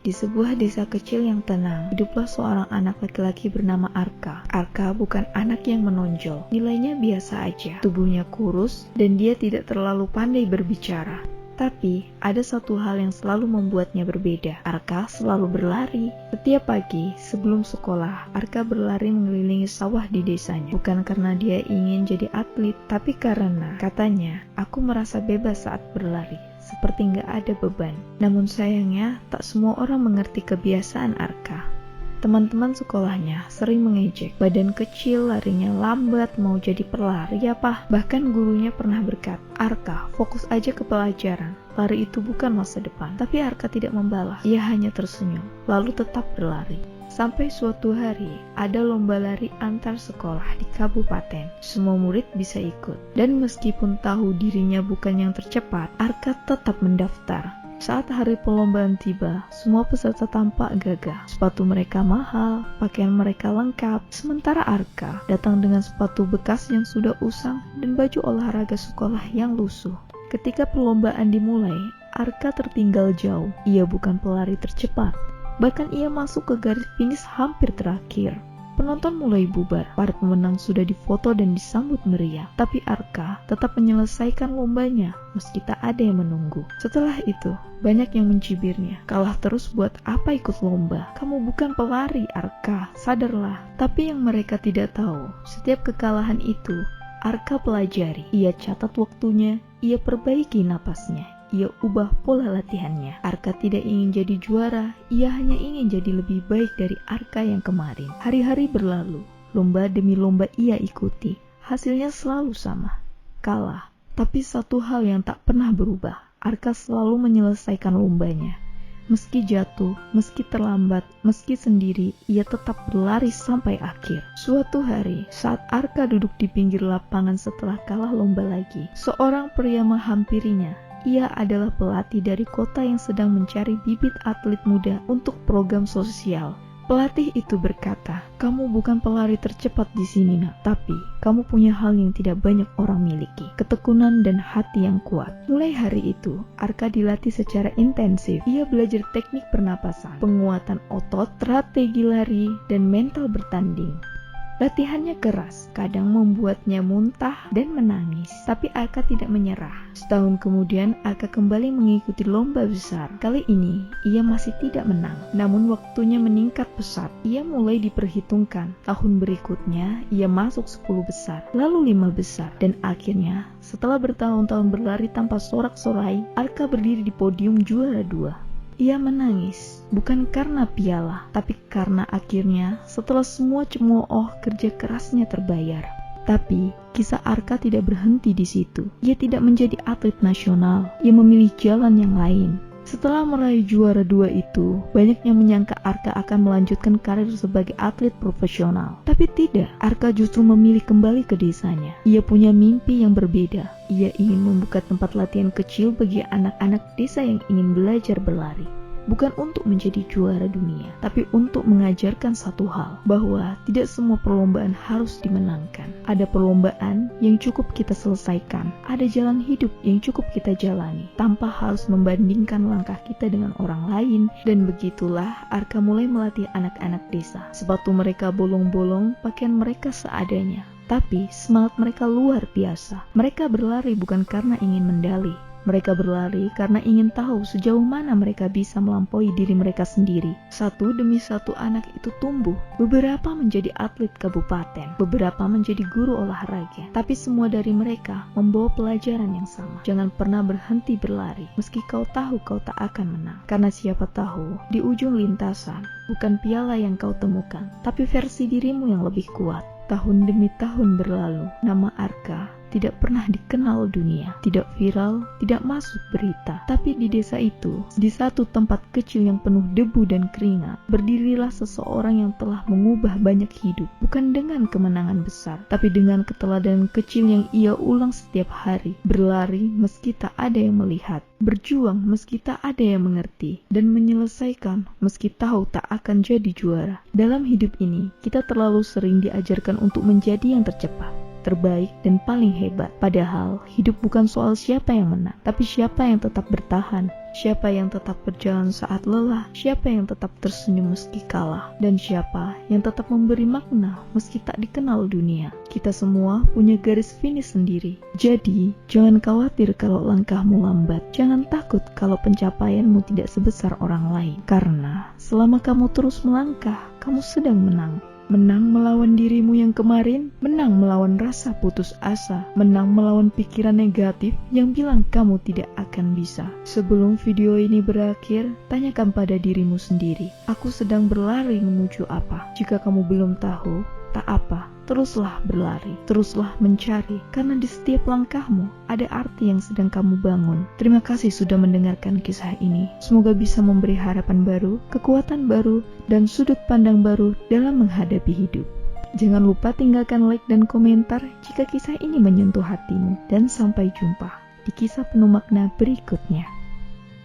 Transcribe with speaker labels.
Speaker 1: Di sebuah desa kecil yang tenang, hiduplah seorang anak laki-laki bernama Arka. Arka bukan anak yang menonjol, nilainya biasa aja, tubuhnya kurus, dan dia tidak terlalu pandai berbicara. Tapi, ada satu hal yang selalu membuatnya berbeda. Arka selalu berlari. Setiap pagi, sebelum sekolah, Arka berlari mengelilingi sawah di desanya. Bukan karena dia ingin jadi atlet, tapi karena, katanya, aku merasa bebas saat berlari. Seperti nggak ada beban. Namun sayangnya, tak semua orang mengerti kebiasaan Arka. Teman-teman sekolahnya sering mengejek, badan kecil, larinya lambat, mau jadi pelari apa? Bahkan gurunya pernah berkata, Arka, fokus aja ke pelajaran. Lari itu bukan masa depan. Tapi Arka tidak membalas, ia hanya tersenyum, lalu tetap berlari. Sampai suatu hari, ada lomba lari antar sekolah di kabupaten. Semua murid bisa ikut. Dan meskipun tahu dirinya bukan yang tercepat, Arka tetap mendaftar. Saat hari perlombaan tiba, semua peserta tampak gagah. Sepatu mereka mahal, pakaian mereka lengkap. Sementara Arka datang dengan sepatu bekas yang sudah usang dan baju olahraga sekolah yang lusuh. Ketika perlombaan dimulai, Arka tertinggal jauh. Ia bukan pelari tercepat. Bahkan ia masuk ke garis finish hampir terakhir. Penonton mulai bubar, para pemenang sudah difoto dan disambut meriah. Tapi Arka tetap menyelesaikan lombanya, meski tak ada yang menunggu. Setelah itu, banyak yang mencibirnya. Kalah terus buat apa ikut lomba? Kamu bukan pelari, Arka, sadarlah. Tapi yang mereka tidak tahu, setiap kekalahan itu, Arka pelajari. Ia catat waktunya, ia perbaiki napasnya. Ia ubah pola latihannya. Arka tidak ingin jadi juara, ia hanya ingin jadi lebih baik dari Arka yang kemarin. Hari-hari berlalu, lomba demi lomba ia ikuti. Hasilnya selalu sama, kalah. Tapi satu hal yang tak pernah berubah, Arka selalu menyelesaikan lombanya. Meski jatuh, meski terlambat, meski sendiri, ia tetap berlari sampai akhir. Suatu hari, saat Arka duduk di pinggir lapangan setelah kalah lomba lagi, seorang pria menghampirinya. Ia adalah pelatih dari kota yang sedang mencari bibit atlet muda untuk program sosial. Pelatih itu berkata, kamu bukan pelari tercepat di sini, nak, tapi kamu punya hal yang tidak banyak orang miliki, ketekunan dan hati yang kuat. Mulai hari itu, Arka dilatih secara intensif. Ia belajar teknik pernapasan, penguatan otot, strategi lari, dan mental bertanding. Latihannya keras, kadang membuatnya muntah dan menangis, tapi Arka tidak menyerah. Setahun kemudian, Arka kembali mengikuti lomba besar. Kali ini, ia masih tidak menang, namun waktunya meningkat pesat. Ia mulai diperhitungkan. Tahun berikutnya, ia masuk 10 besar, lalu 5 besar, dan akhirnya, setelah bertahun-tahun berlari tanpa sorak-sorai, Arka berdiri di podium juara 2. Ia menangis, bukan karena piala, tapi karena akhirnya setelah semua cemooh kerja kerasnya terbayar. Tapi, kisah Arka tidak berhenti di situ. Ia tidak menjadi atlet nasional, ia memilih jalan yang lain. Setelah meraih juara 2 itu, banyak yang menyangka Arka akan melanjutkan karir sebagai atlet profesional. Tapi tidak, Arka justru memilih kembali ke desanya. Ia punya mimpi yang berbeda. Ia ingin membuka tempat latihan kecil bagi anak-anak desa yang ingin belajar berlari. Bukan untuk menjadi juara dunia, tapi untuk mengajarkan satu hal, bahwa tidak semua perlombaan harus dimenangkan. Ada perlombaan yang cukup kita selesaikan, ada jalan hidup yang cukup kita jalani, tanpa harus membandingkan langkah kita dengan orang lain. Dan begitulah Arka mulai melatih anak-anak desa. Sepatu mereka bolong-bolong, pakaian mereka seadanya. Tapi semangat mereka luar biasa. Mereka berlari bukan karena ingin mendali. Mereka berlari karena ingin tahu sejauh mana mereka bisa melampaui diri mereka sendiri. Satu demi satu anak itu tumbuh. Beberapa menjadi atlet kabupaten, beberapa menjadi guru olahraga. Tapi semua dari mereka membawa pelajaran yang sama. Jangan pernah berhenti berlari, meski kau tahu kau tak akan menang. Karena siapa tahu, di ujung lintasan, bukan piala yang kau temukan, tapi versi dirimu yang lebih kuat. Tahun demi tahun berlalu, nama Arka tidak pernah dikenal dunia, tidak viral, tidak masuk berita. Tapi di desa itu, di satu tempat kecil yang penuh debu dan keringat, berdirilah seseorang yang telah mengubah banyak hidup. Bukan dengan kemenangan besar, tapi dengan keteladanan kecil yang ia ulang setiap hari. Berlari meski tak ada yang melihat, berjuang meski tak ada yang mengerti, dan menyelesaikan meski tahu tak akan jadi juara. Dalam hidup ini, kita terlalu sering diajarkan untuk menjadi yang tercepat. terbaik, dan paling hebat. Padahal, hidup bukan soal siapa yang menang, tapi siapa yang tetap bertahan, siapa yang tetap berjalan saat lelah, siapa yang tetap tersenyum meski kalah, dan siapa yang tetap memberi makna meski tak dikenal dunia. Kita semua punya garis finish sendiri. Jadi, jangan khawatir kalau langkahmu lambat. Jangan takut kalau pencapaianmu tidak sebesar orang lain. Karena selama kamu terus melangkah, kamu sedang menang. Menang melawan dirimu yang kemarin, menang melawan rasa putus asa, menang melawan pikiran negatif yang bilang kamu tidak akan bisa. Sebelum video ini berakhir, tanyakan pada dirimu sendiri, aku sedang berlari menuju apa? Jika kamu belum tahu, tak apa, teruslah berlari, teruslah mencari, karena di setiap langkahmu ada arti yang sedang kamu bangun. Terima kasih sudah mendengarkan kisah ini. Semoga bisa memberi harapan baru, kekuatan baru, dan sudut pandang baru dalam menghadapi hidup. Jangan lupa tinggalkan like dan komentar jika kisah ini menyentuh hatimu. Dan sampai jumpa di kisah penuh makna berikutnya.